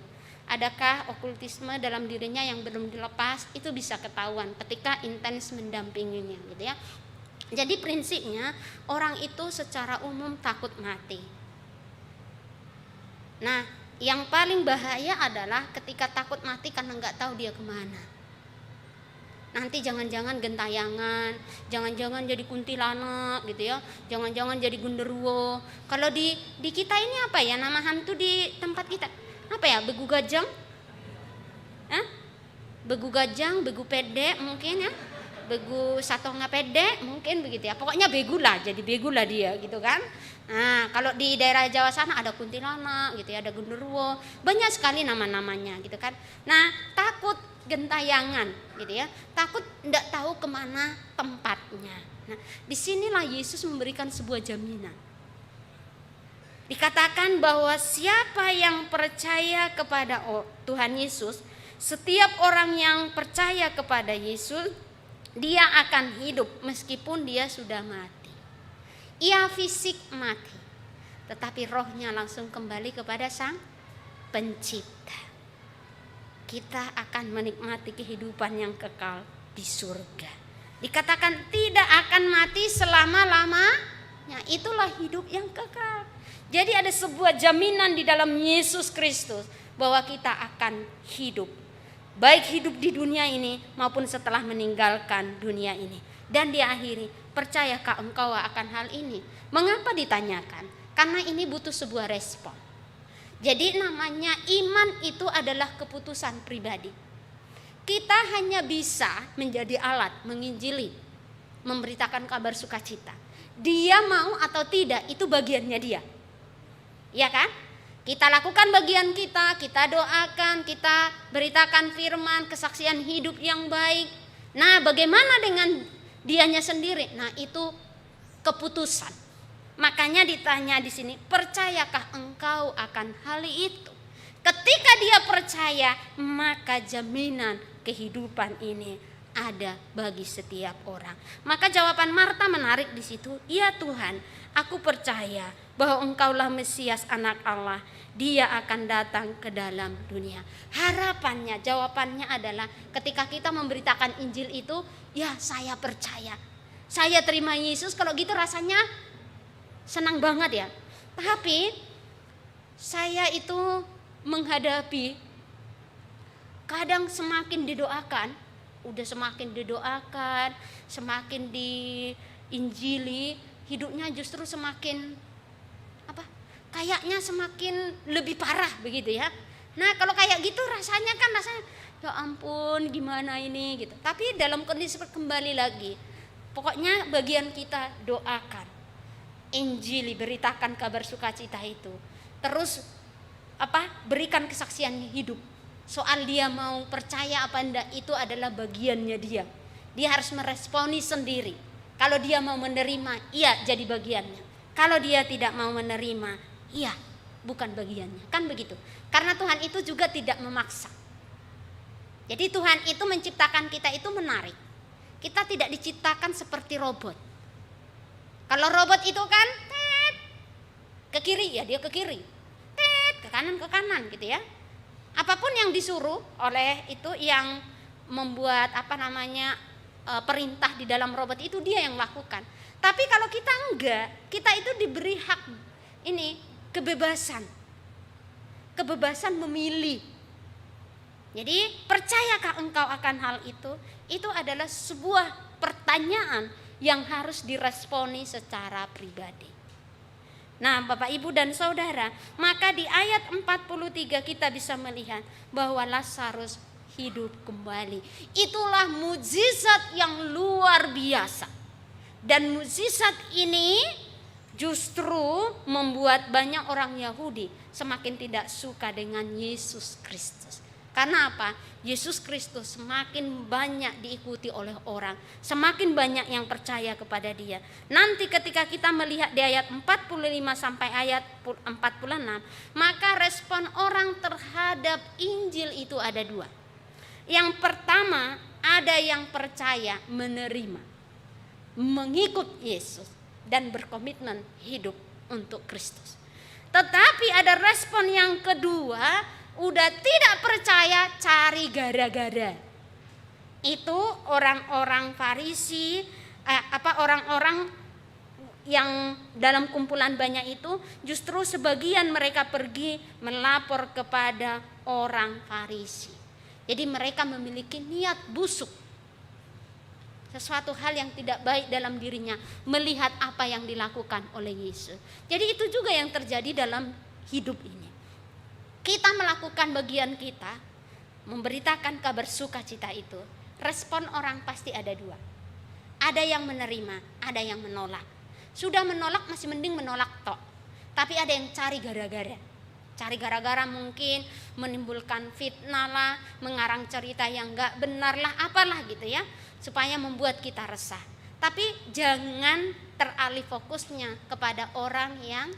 Adakah okultisme dalam dirinya yang belum dilepas, itu bisa ketahuan ketika intens mendampinginya gitu ya. Jadi prinsipnya orang itu secara umum takut mati. Nah, yang paling bahaya adalah ketika takut mati karena nggak tahu dia kemana. Nanti jangan-jangan gentayangan, jangan-jangan jadi kuntilanak gitu ya, jangan-jangan jadi genderuwo. Kalau di kita ini apa ya nama hantu di tempat kita? Apa ya, begu gajang? Begu gajang, begu pede mungkin ya, begu satonga pede mungkin begitu ya. Pokoknya begulah, jadi begulah dia gitu kan. Nah, kalau di daerah Jawa sana ada kuntilanak gitu ya, ada genderuwo, banyak sekali nama-namanya gitu kan. Nah, takut gentayangan gitu ya, takut tidak tahu kemana tempatnya. Nah, disinilah Yesus memberikan sebuah jaminan. Dikatakan bahwa siapa yang percaya kepada Tuhan Yesus, setiap orang yang percaya kepada Yesus, dia akan hidup meskipun dia sudah mati. Ia fisik mati, tetapi rohnya langsung kembali kepada Sang Pencipta. Kita akan menikmati kehidupan yang kekal di surga. Dikatakan tidak akan mati selama-lamanya, itulah hidup yang kekal. Jadi ada sebuah jaminan di dalam Yesus Kristus bahwa kita akan hidup. Baik hidup di dunia ini maupun setelah meninggalkan dunia ini. Dan diakhiri, percayakah engkau akan hal ini? Mengapa ditanyakan? Karena ini butuh sebuah respon. Jadi namanya iman itu adalah keputusan pribadi. Kita hanya bisa menjadi alat menginjili, memberitakan kabar sukacita. Dia mau atau tidak itu bagiannya dia. Ya kan? Kita lakukan bagian kita doakan, kita beritakan firman, kesaksian hidup yang baik. Nah, bagaimana dengan dianya sendiri? Nah, itu keputusan. Makanya ditanya di sini, percayakah engkau akan hal itu? Ketika dia percaya, maka jaminan kehidupan ini ada bagi setiap orang. Maka jawaban Marta menarik di situ, "Ya Tuhan, aku percaya bahwa engkaulah Mesias anak Allah. Dia akan datang ke dalam dunia." Harapannya, jawabannya adalah ketika kita memberitakan Injil itu, ya saya percaya. Saya terima Yesus, kalau gitu rasanya senang banget ya. Tapi saya itu menghadapi kadang semakin didoakan, semakin diinjili, hidupnya justru semakin kayaknya semakin lebih parah begitu ya. Nah, kalau kayak gitu rasanya ya ampun gimana ini gitu. Tapi dalam kondisi kembali lagi, pokoknya bagian kita doakan, injili, beritakan kabar sukacita itu. Terus berikan kesaksian hidup. Soal dia mau percaya apa enggak itu adalah bagiannya dia. Dia harus meresponi sendiri. Kalau dia mau menerima, iya jadi bagiannya. Kalau dia tidak mau menerima, iya bukan bagiannya. Kan begitu. Karena Tuhan itu juga tidak memaksa. Jadi Tuhan itu menciptakan kita itu menarik. Kita tidak diciptakan seperti robot. Kalau robot itu kan ke kiri ya dia ke kiri, ke kanan gitu ya. Apapun yang disuruh oleh itu yang membuat perintah di dalam robot itu dia yang lakukan. Tapi kalau kita enggak, kita itu diberi hak ini kebebasan memilih. Jadi percayakah engkau akan hal itu? Itu adalah sebuah pertanyaan yang harus diresponi secara pribadi. Nah, Bapak, Ibu dan Saudara, maka di ayat 43 kita bisa melihat bahwa Lazarus hidup kembali. Itulah mukjizat yang luar biasa. Dan mukjizat ini justru membuat banyak orang Yahudi semakin tidak suka dengan Yesus Kristus. Karena apa? Yesus Kristus semakin banyak diikuti oleh orang, semakin banyak yang percaya kepada dia. Nanti ketika kita melihat di ayat 45 sampai ayat 46, maka respon orang terhadap Injil itu ada dua. Yang pertama, ada yang percaya menerima, mengikut Yesus dan berkomitmen hidup untuk Kristus. Tetapi ada respon yang kedua, udah tidak percaya cari gara-gara. Itu orang-orang Farisi, orang-orang yang dalam kumpulan banyak itu justru sebagian mereka pergi melapor kepada orang Farisi. Jadi mereka memiliki niat busuk. Sesuatu hal yang tidak baik dalam dirinya melihat apa yang dilakukan oleh Yesus. Jadi itu juga yang terjadi dalam hidup ini. Kita melakukan bagian kita, memberitakan kabar sukacita itu. Respon orang pasti ada dua. Ada yang menerima, ada yang menolak. Sudah menolak masih mending menolak tok. Tapi ada yang cari gara-gara. Cari gara-gara mungkin menimbulkan fitnah lah, mengarang cerita yang gak benar lah, apalah gitu ya. Supaya membuat kita resah. Tapi jangan teralih fokusnya kepada orang yang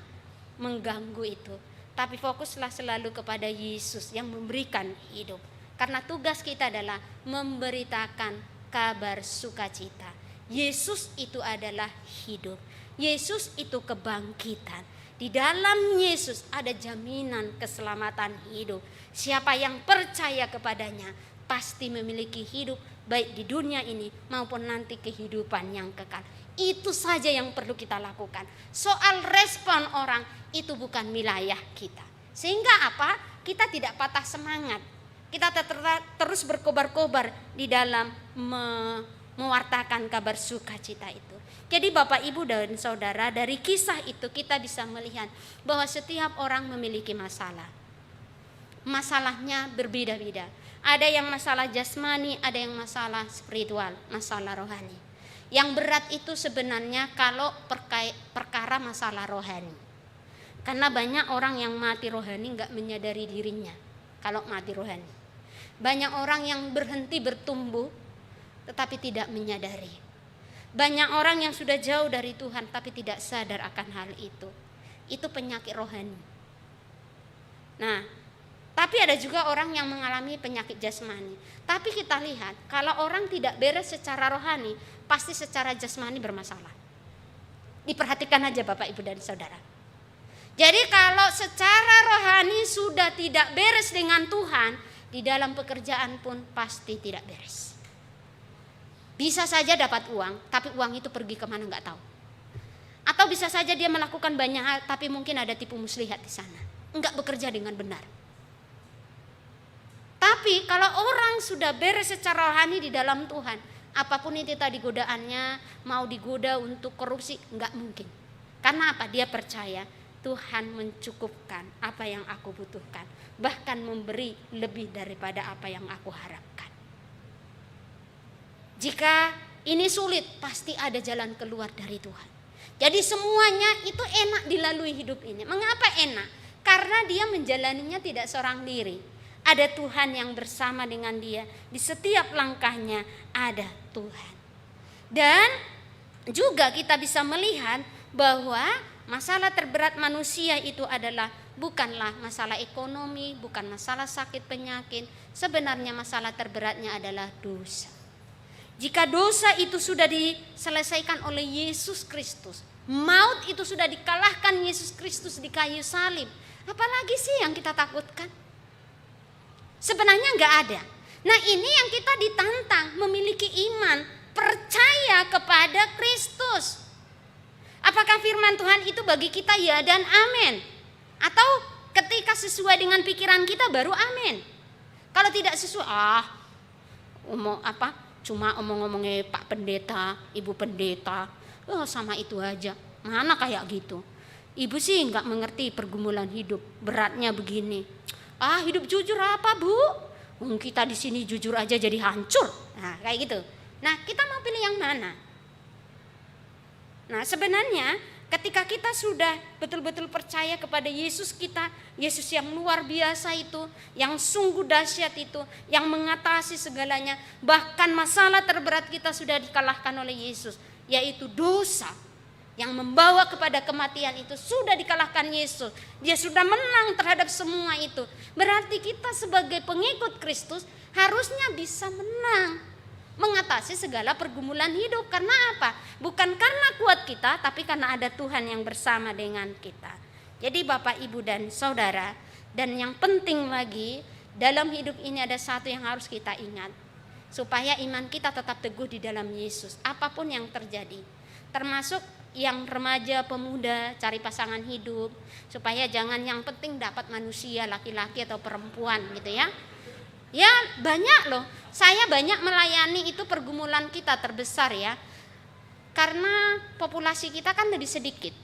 mengganggu itu. Tapi fokuslah selalu kepada Yesus yang memberikan hidup. Karena tugas kita adalah memberitakan kabar sukacita. Yesus itu adalah hidup. Yesus itu kebangkitan. Di dalam Yesus ada jaminan keselamatan hidup. Siapa yang percaya kepadanya pasti memiliki hidup baik di dunia ini maupun nanti kehidupan yang kekal. Itu saja yang perlu kita lakukan. Soal respon orang itu bukan wilayah kita. Sehingga apa? Kita tidak patah semangat. Kita terus berkobar-kobar di dalam mewartakan kabar sukacita itu. Jadi Bapak, Ibu dan Saudara, dari kisah itu kita bisa melihat bahwa setiap orang memiliki masalah. Masalahnya berbeda-beda. Ada yang masalah jasmani, ada yang masalah spiritual, masalah rohani. Yang berat itu sebenarnya kalau perkara masalah rohani. Karena banyak orang yang mati rohani gak menyadari dirinya kalau mati rohani. Banyak orang yang berhenti bertumbuh tetapi tidak menyadari. Banyak orang yang sudah jauh dari Tuhan tapi tidak sadar akan hal itu. Itu penyakit rohani. Nah, tapi ada juga orang yang mengalami penyakit jasmani. Tapi kita lihat, kalau orang tidak beres secara rohani, pasti secara jasmani bermasalah. Diperhatikan aja Bapak, Ibu dan Saudara. Jadi kalau secara rohani sudah tidak beres dengan Tuhan, di dalam pekerjaan pun pasti tidak beres. Bisa saja dapat uang, tapi uang itu pergi kemana nggak tahu. Atau bisa saja dia melakukan banyak hal, tapi mungkin ada tipu muslihat di sana. Enggak bekerja dengan benar. Tapi kalau orang sudah beres secara rohani di dalam Tuhan, apapun itu tadi godaannya, mau digoda untuk korupsi, enggak mungkin. Karena apa? Dia percaya Tuhan mencukupkan apa yang aku butuhkan, bahkan memberi lebih daripada apa yang aku harapkan. Jika ini sulit, pasti ada jalan keluar dari Tuhan. Jadi semuanya itu enak dilalui hidup ini. Mengapa enak? Karena dia menjalaninya tidak seorang diri. Ada Tuhan yang bersama dengan dia. Di setiap langkahnya ada Tuhan. Dan juga kita bisa melihat bahwa masalah terberat manusia itu adalah bukanlah masalah ekonomi, bukan masalah sakit penyakit. Sebenarnya masalah terberatnya adalah dosa. Jika dosa itu sudah diselesaikan oleh Yesus Kristus, maut itu sudah dikalahkan Yesus Kristus di kayu salib, apalagi sih yang kita takutkan? Sebenarnya enggak ada. Nah, ini yang kita ditantang, memiliki iman, percaya kepada Kristus. Apakah firman Tuhan itu bagi kita ya dan amin? Atau ketika sesuai dengan pikiran kita baru amin? Kalau tidak sesuai, cuma omong-omongnya Pak Pendeta, Ibu Pendeta, sama itu aja. Mana kayak gitu? Ibu sih nggak mengerti pergumulan hidup, beratnya begini. Hidup jujur apa, Bu? Kita di sini jujur aja jadi hancur. Nah, kayak gitu. Nah, kita mau pilih yang mana? Nah, sebenarnya ketika kita sudah betul-betul percaya kepada Yesus kita, Yesus yang luar biasa itu, yang sungguh dahsyat itu, yang mengatasi segalanya, bahkan masalah terberat kita sudah dikalahkan oleh Yesus, yaitu dosa yang membawa kepada kematian itu sudah dikalahkan Yesus. Dia sudah menang terhadap semua itu. Berarti kita sebagai pengikut Kristus harusnya bisa menang mengatasi segala pergumulan hidup. Karena apa? Bukan karena kuat kita, tapi karena ada Tuhan yang bersama dengan kita. Jadi Bapak, Ibu, dan Saudara, dan yang penting lagi dalam hidup ini ada satu yang harus kita ingat, supaya iman kita tetap teguh di dalam Yesus apapun yang terjadi. Termasuk yang remaja, pemuda, cari pasangan hidup, supaya jangan yang penting dapat manusia, laki-laki atau perempuan gitu ya. Ya banyak loh, saya banyak melayani itu pergumulan kita terbesar ya, karena populasi kita kan lebih sedikit,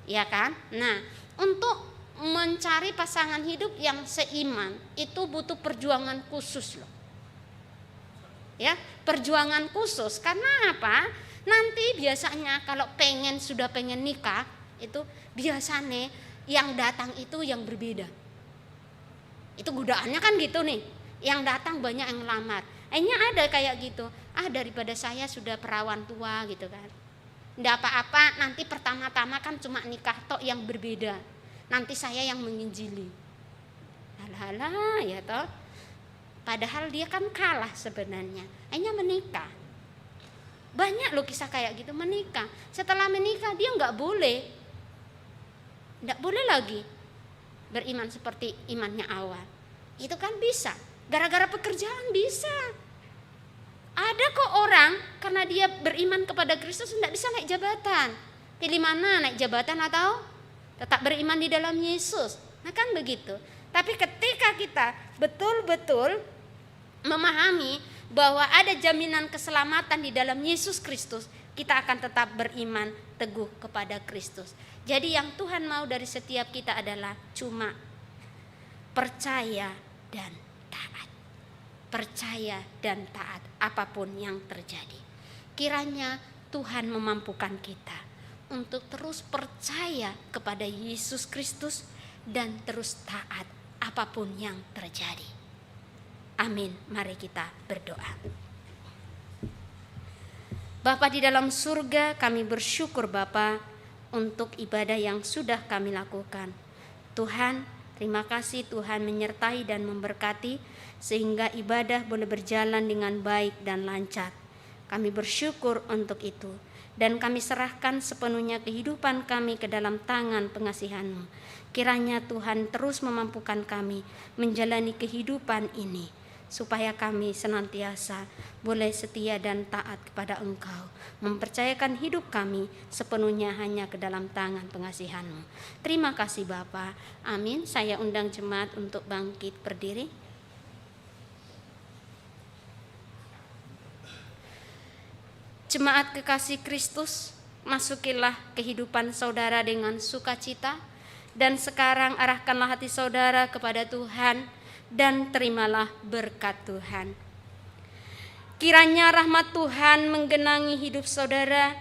ya kan. Nah, untuk mencari pasangan hidup yang seiman itu butuh perjuangan khusus loh, ya, perjuangan khusus. Karena apa? Nanti biasanya kalau sudah pengen nikah itu biasanya yang datang itu yang berbeda. Itu godaannya kan gitu nih. Yang datang banyak yang lamar. Akhirnya ada kayak gitu. Daripada saya sudah perawan tua gitu kan. Nggak apa-apa, nanti pertama-tama kan cuma nikah tok yang berbeda. Nanti saya yang menginjili. Alah ya toh. Padahal dia kan kalah sebenarnya. Akhirnya menikah. Banyak loh kisah kayak gitu, menikah. Setelah menikah dia nggak boleh lagi beriman seperti imannya awal. Itu kan bisa, gara-gara pekerjaan bisa. Ada kok orang karena dia beriman kepada Kristus nggak bisa naik jabatan. Pilih mana, naik jabatan atau tetap beriman di dalam Yesus. Nah kan begitu. Tapi ketika kita betul-betul memahami bahwa ada jaminan keselamatan di dalam Yesus Kristus, kita akan tetap beriman teguh kepada Kristus. Jadi yang Tuhan mau dari setiap kita adalah cuma percaya dan taat. Percaya dan taat apapun yang terjadi. Kiranya Tuhan memampukan kita untuk terus percaya kepada Yesus Kristus dan terus taat apapun yang terjadi. Amin. Mari kita berdoa. Bapa di dalam surga, kami bersyukur Bapa untuk ibadah yang sudah kami lakukan. Tuhan, terima kasih Tuhan menyertai dan memberkati sehingga ibadah boleh berjalan dengan baik dan lancar. Kami bersyukur untuk itu dan kami serahkan sepenuhnya kehidupan kami ke dalam tangan pengasihan-Mu. Kiranya Tuhan terus memampukan kami menjalani kehidupan ini, supaya kami senantiasa boleh setia dan taat kepada Engkau, mempercayakan hidup kami sepenuhnya hanya ke dalam tangan pengasihan-Mu. Terima kasih Bapa. Amin. Saya undang jemaat untuk bangkit berdiri. Jemaat kekasih Kristus, masukilah kehidupan saudara dengan sukacita, dan sekarang arahkanlah hati saudara kepada Tuhan dan terimalah berkat Tuhan. Kiranya rahmat Tuhan menggenangi hidup saudara,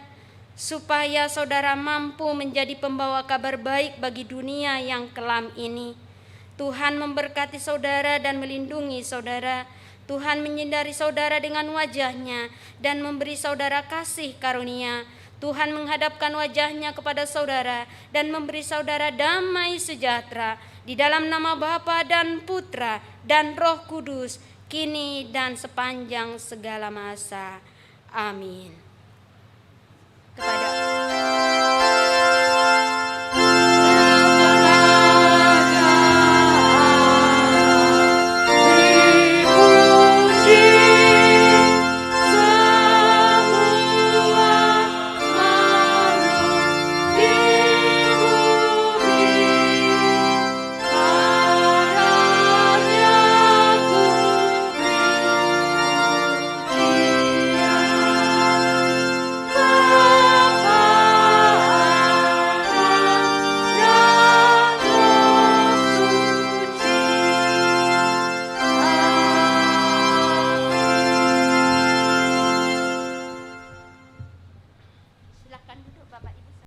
supaya saudara mampu menjadi pembawa kabar baik bagi dunia yang kelam ini. Tuhan memberkati saudara dan melindungi saudara. Tuhan menyinari saudara dengan wajah-Nya dan memberi saudara kasih karunia. Tuhan menghadapkan wajahnya kepada saudara dan memberi saudara damai sejahtera. Di dalam nama Bapa dan Putra dan Roh Kudus, kini dan sepanjang segala masa. Amin. Kepada